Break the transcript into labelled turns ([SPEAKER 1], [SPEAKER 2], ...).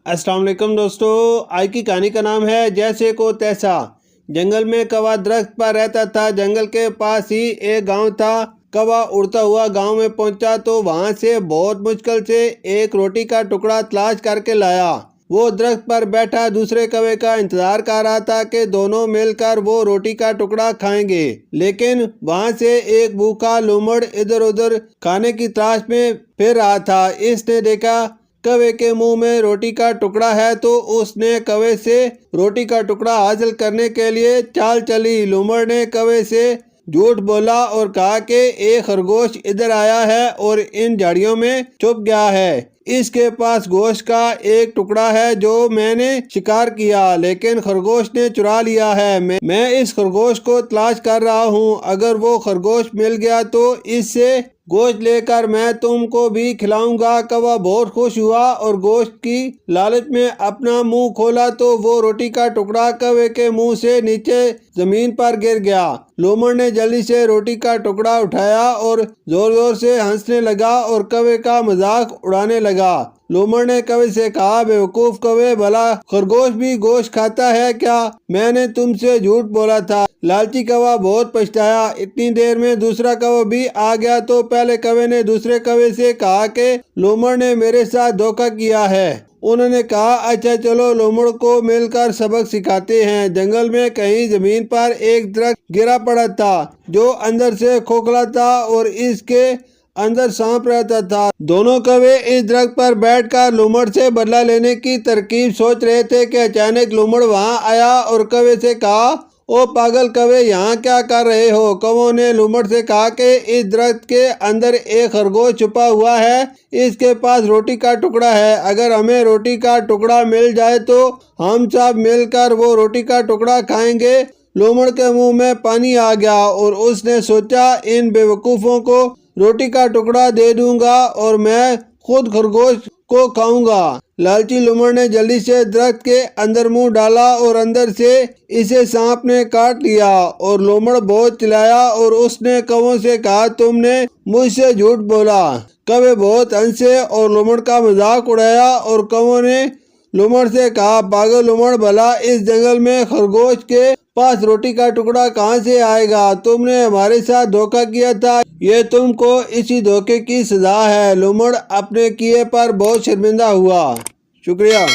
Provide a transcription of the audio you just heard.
[SPEAKER 1] अस्सलाम वालेकुम दोस्तों, आज की कहानी का नाम है जैसे को तैसा। जंगल में कौवा दरख्त पर रहता था। जंगल के पास ही एक गांव था। कौवा उड़ता हुआ गांव में पहुंचा तो वहां से बहुत मुश्किल से एक रोटी का टुकड़ा तलाश करके लाया। वो दरख्त पर बैठा दूसरे कौवे का इंतजार कर रहा था कि दोनों मिलकर वो रोटी का टुकड़ा खाएंगे। लेकिन वहां से एक भूखा लोमड़ इधर उधर खाने की तलाश में फिर रहा था। इसने देखा कौवे के मुंह में रोटी का टुकड़ा है तो उसने कौवे से रोटी का टुकड़ा हासिल करने के लिए चाल चली। लोमड़ ने कौवे से झूठ बोला और कहा कि एक खरगोश इधर आया है और इन झाड़ियों में छुप गया है। इसके पास गोश्त का एक टुकड़ा है जो मैंने शिकार किया, लेकिन खरगोश ने चुरा लिया है। मैं इस खरगोश को तलाश कर रहा हूँ। अगर वो खरगोश मिल गया तो इससे गोश्त लेकर मैं तुमको भी खिलाऊंगा। कौवा बहुत खुश हुआ और गोश्त की लालच में अपना मुंह खोला तो वो रोटी का टुकड़ा कौवे के मुंह से नीचे जमीन पर गिर गया। लोमड़ ने जल्दी से रोटी का टुकड़ा उठाया और जोर जोर से हंसने लगा और कौवे का मजाक उड़ाने लगा। लोमड़ ने कौवे से कहा, बेवकूफ कौवे, भला खरगोश भी गोश्त खाता है क्या? मैंने तुमसे झूठ बोला था। लालची कौवा बहुत पछताया। इतनी देर में दूसरा कौवा भी आ गया तो पहले कौवे ने दूसरे कौवे से कहा कि लोमड़ ने मेरे साथ धोखा किया है। उन्होंने कहा, अच्छा चलो लोमड़ को मिलकर सबक सिखाते हैं। जंगल में कहीं जमीन पर एक दरख्त गिरा पड़ा था जो अंदर से खोखला था और इसके अंदर सांप रहता था। दोनों कौवे इस दरख्त पर बैठकर लोमड़ से बदला लेने की तरकीब सोच रहे थे कि अचानक लोमड़ वहां आया और कौवे से कहा, ओ पागल कौवे, यहाँ क्या कर रहे हो? कौवों ने लोमड़ से कहा कि इस दरख्त के अंदर एक खरगोश छुपा हुआ है। इसके पास रोटी का टुकड़ा है। अगर हमें रोटी का टुकड़ा मिल जाए तो हम सब मिलकर वो रोटी का टुकड़ा खाएंगे। लोमड़ के मुंह में पानी आ गया और उसने सोचा, इन बेवकूफ़ों को रोटी का टुकड़ा दे दूंगा और मैं खुद खरगोश को खाऊंगा। लालची लोमड़ ने जल्दी से दरख्त के अंदर मुंह डाला और अंदर से इसे सांप ने काट लिया और लोमड़ बहुत चिल्लाया और उसने कौवों से कहा, तुमने मुझसे झूठ बोला। कौवे बहुत हंसे और लोमड़ का मजाक उड़ाया और कौवों ने लोमड़ से कहा, पागल लोमड़, भला इस जंगल में खरगोश के पास रोटी का टुकड़ा कहाँ से आएगा? तुमने हमारे साथ धोखा किया था। ये तुमको इसी धोखे की सजा है। लोमड़ अपने किए पर बहुत शर्मिंदा हुआ। शुक्रिया।